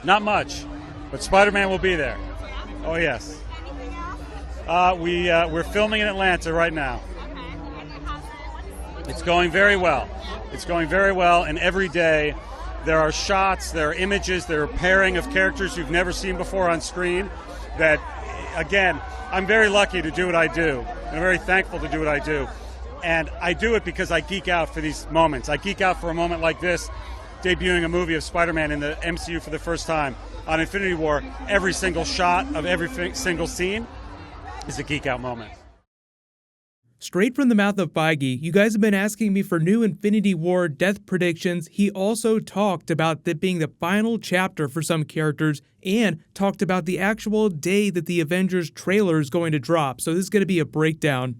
Not much, but Spider-Man will be there. Oh, yes. We're filming in Atlanta right now. It's going very well. It's going very well, and every day there are shots, there are images, there are pairing of characters you've never seen before on screen that, again, I'm very lucky to do what I do, and I'm very thankful to do what I do. And I do it because I geek out for these moments. I geek out for a moment like this, debuting a movie of Spider-Man in the MCU for the first time. On Infinity War, every single shot of every single scene is a geek out moment. Straight from the mouth of Feige, you guys have been asking me for new Infinity War death predictions. He also talked about that being the final chapter for some characters and talked about the actual day that the Avengers trailer is going to drop. So this is going to be a breakdown.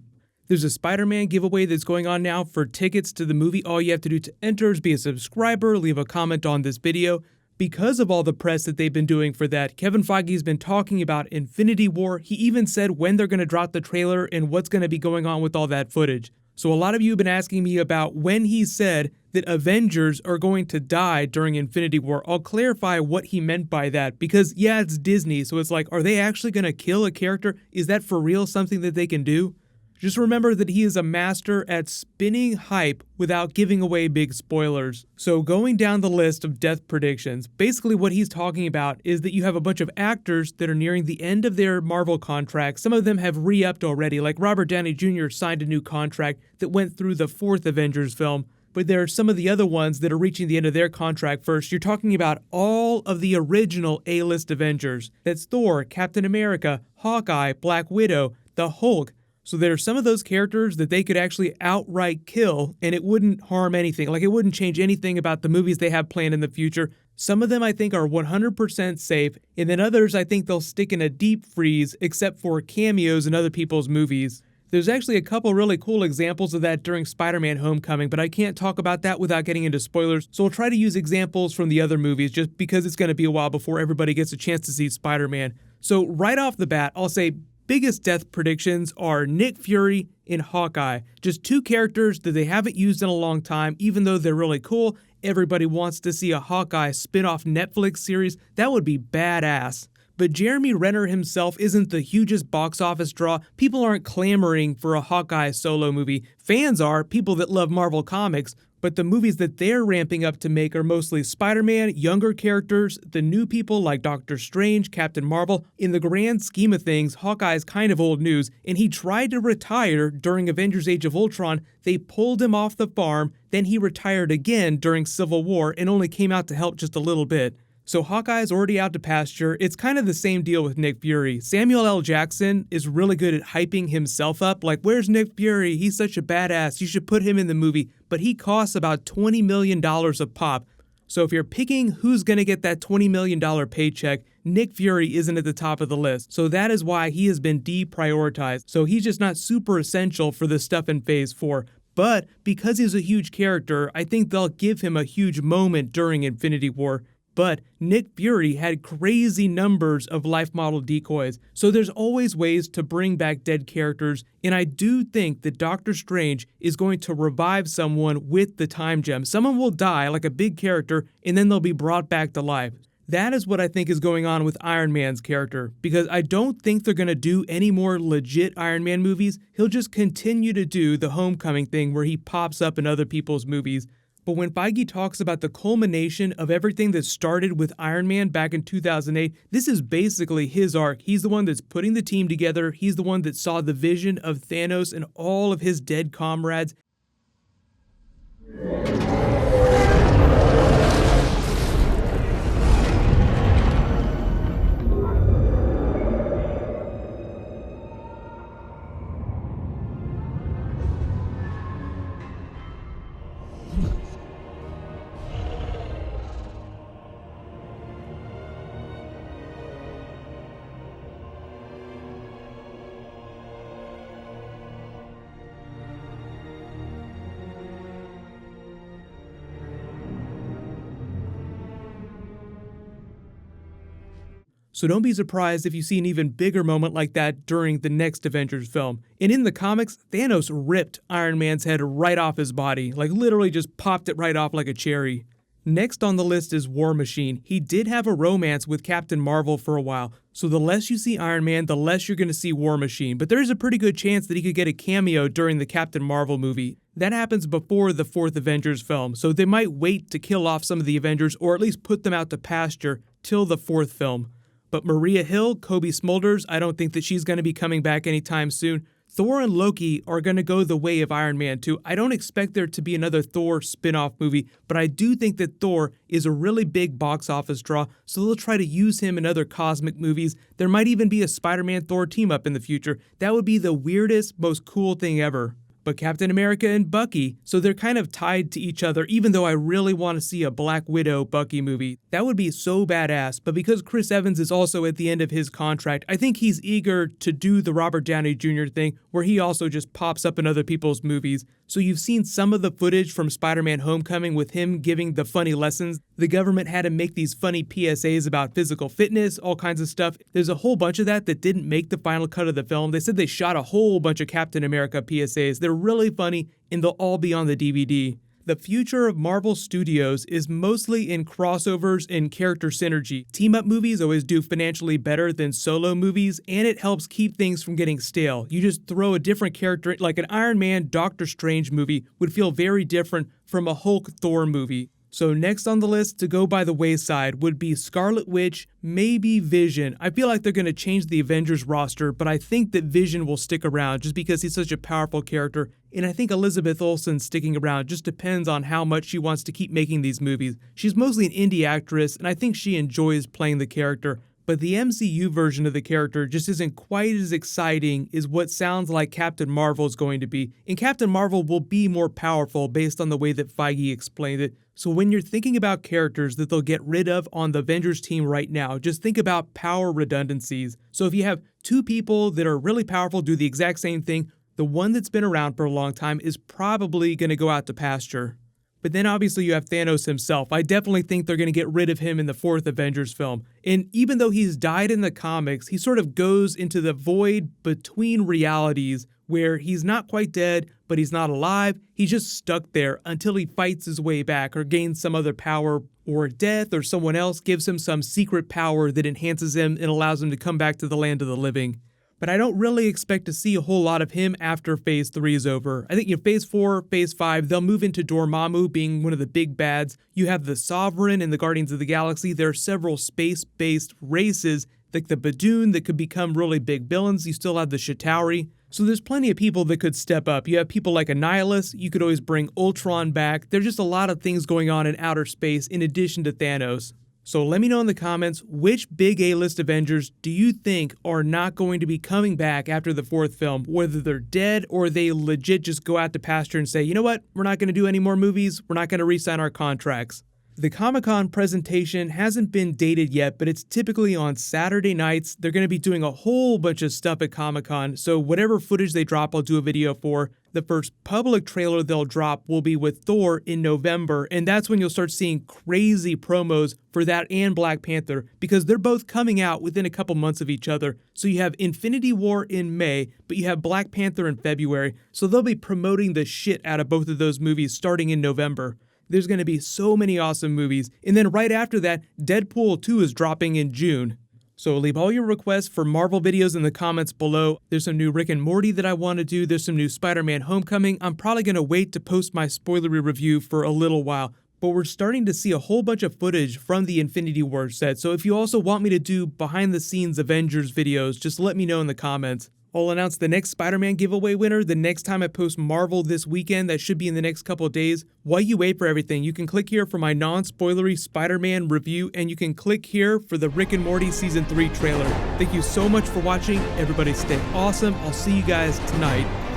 There's a Spider-Man giveaway that's going on now for tickets to the movie. All you have to do to enter is be a subscriber, leave a comment on this video. Because of all the press that they've been doing for that, Kevin Feige's been talking about Infinity War. He even said when they're going to drop the trailer and what's going to be going on with all that footage. So a lot of you have been asking me about when he said that Avengers are going to die during Infinity War. I'll clarify what he meant by that because, yeah, it's Disney, so it's like, are they actually going to kill a character? Is that for real something that they can do? Just remember that he is a master at spinning hype without giving away big spoilers. So going down the list of death predictions, basically what he's talking about is that you have a bunch of actors that are nearing the end of their Marvel contracts. Some of them have re-upped already, like Robert Downey Jr. signed a new contract that went through the 4th Avengers film. But there are some of the other ones that are reaching the end of their contract first. You're talking about all of the original A-list Avengers. That's Thor, Captain America, Hawkeye, Black Widow, the Hulk. So there are some of those characters that they could actually outright kill and it wouldn't harm anything. Like it wouldn't change anything about the movies they have planned in the future. Some of them I think are 100% safe, and then others I think they'll stick in a deep freeze except for cameos in other people's movies. There's actually a couple really cool examples of that during Spider-Man Homecoming, but I can't talk about that without getting into spoilers, so I'll try to use examples from the other movies just because it's going to be a while before everybody gets a chance to see Spider-Man. So right off the bat, I'll say biggest death predictions are Nick Fury and Hawkeye. Just two characters that they haven't used in a long time, even though they're really cool. Everybody wants to see a Hawkeye spin-off Netflix series. That would be badass. But Jeremy Renner himself isn't the hugest box office draw. People aren't clamoring for a Hawkeye solo movie. Fans are, people that love Marvel Comics. But the movies that they're ramping up to make are mostly Spider-Man, younger characters, the new people like Doctor Strange, Captain Marvel. In the grand scheme of things, Hawkeye's kind of old news, and he tried to retire during Avengers Age of Ultron. They pulled him off the farm, then he retired again during Civil War and only came out to help just a little bit. So Hawkeye's already out to pasture. It's kind of the same deal with Nick Fury. Samuel L. Jackson is really good at hyping himself up. Like, where's Nick Fury? He's such a badass. You should put him in the movie. But he costs about $20 million a pop. So if you're picking who's going to get that $20 million paycheck, Nick Fury isn't at the top of the list. So that is why he has been deprioritized. So he's just not super essential for the stuff in Phase 4. But because he's a huge character, I think they'll give him a huge moment during Infinity War. But Nick Fury had crazy numbers of life model decoys, so there's always ways to bring back dead characters, and I do think that Doctor Strange is going to revive someone with the time gem. Someone will die, like a big character, and then they'll be brought back to life. That is what I think is going on with Iron Man's character, because I don't think they're going to do any more legit Iron Man movies. He'll just continue to do the Homecoming thing where he pops up in other people's movies. But when Feige talks about the culmination of everything that started with Iron Man back in 2008, this is basically his arc. He's the one that's putting the team together. He's the one that saw the vision of Thanos and all of his dead comrades. So don't be surprised if you see an even bigger moment like that during the next Avengers film. And in the comics, Thanos ripped Iron Man's head right off his body, like literally just popped it right off like a cherry. Next on the list is War Machine. He did have a romance with Captain Marvel for a while, so the less you see Iron Man, the less you're going to see War Machine, but there's a pretty good chance that he could get a cameo during the Captain Marvel movie. That happens before the 4th Avengers film, so they might wait to kill off some of the Avengers or at least put them out to pasture till the 4th film. But Maria Hill, Kobe Smulders, I don't think that she's going to be coming back anytime soon. Thor and Loki are going to go the way of Iron Man 2. I don't expect there to be another Thor spin-off movie, but I do think that Thor is a really big box office draw, so they'll try to use him in other cosmic movies. There might even be a Spider-Man-Thor team-up in the future. That would be the weirdest, most cool thing ever. But Captain America and Bucky, so they're kind of tied to each other, even though I really want to see a Black Widow Bucky movie. That would be so badass, but because Chris Evans is also at the end of his contract, I think he's eager to do the Robert Downey Jr. thing, where he also just pops up in other people's movies. So you've seen some of the footage from Spider-Man Homecoming with him giving the funny lessons. The government had him make these funny PSAs about physical fitness, all kinds of stuff. There's a whole bunch of that didn't make the final cut of the film. They said they shot a whole bunch of Captain America PSAs. They're really funny, and they'll all be on the DVD. The future of Marvel Studios is mostly in crossovers and character synergy. Team-up movies always do financially better than solo movies, and it helps keep things from getting stale. You just throw a different character, like an Iron Man, Doctor Strange movie would feel very different from a Hulk Thor movie. So next on the list to go by the wayside would be Scarlet Witch, maybe Vision. I feel like they're going to change the Avengers roster, but I think that Vision will stick around just because he's such a powerful character. And I think Elizabeth Olsen sticking around just depends on how much she wants to keep making these movies. She's mostly an indie actress, and I think she enjoys playing the character. But the MCU version of the character just isn't quite as exciting as what sounds like Captain Marvel is going to be. And Captain Marvel will be more powerful based on the way that Feige explained it. So when you're thinking about characters that they'll get rid of on the Avengers team right now, just think about power redundancies. So if you have two people that are really powerful, do the exact same thing, the one that's been around for a long time is probably going to go out to pasture. But then obviously you have Thanos himself. I definitely think they're going to get rid of him in the 4th Avengers film. And even though he's died in the comics, he sort of goes into the void between realities where he's not quite dead, but he's not alive. He's just stuck there until he fights his way back or gains some other power, or death or someone else gives him some secret power that enhances him and allows him to come back to the land of the living. But I don't really expect to see a whole lot of him after Phase 3 is over. I think, Phase 4, Phase 5, they'll move into Dormammu being one of the big bads. You have the Sovereign in the Guardians of the Galaxy. There are several space-based races, like the Badoon, that could become really big villains. You still have the Chitauri. So there's plenty of people that could step up. You have people like Annihilus. You could always bring Ultron back. There's just a lot of things going on in outer space in addition to Thanos. So let me know in the comments, which big A-list Avengers do you think are not going to be coming back after the 4th film? Whether they're dead or they legit just go out to pasture and say, you know what, we're not going to do any more movies, we're not going to re-sign our contracts. The Comic-Con presentation hasn't been dated yet, but it's typically on Saturday nights. They're going to be doing a whole bunch of stuff at Comic-Con, so whatever footage they drop, I'll do a video for. The first public trailer they'll drop will be with Thor in November, and that's when you'll start seeing crazy promos for that and Black Panther, because they're both coming out within a couple months of each other. So you have Infinity War in May, but you have Black Panther in February, so they'll be promoting the shit out of both of those movies starting in November. There's going to be so many awesome movies. And then right after that, Deadpool 2 is dropping in June. So leave all your requests for Marvel videos in the comments below. There's some new Rick and Morty that I want to do. There's some new Spider-Man Homecoming. I'm probably going to wait to post my spoilery review for a little while. But we're starting to see a whole bunch of footage from the Infinity War set. So if you also want me to do behind-the-scenes Avengers videos, just let me know in the comments. I'll announce the next Spider-Man giveaway winner the next time I post Marvel this weekend. That should be in the next couple of days. While you wait for everything, you can click here for my non-spoilery Spider-Man review, and you can click here for the Rick and Morty Season 3 trailer. Thank you so much for watching. Everybody stay awesome. I'll see you guys tonight.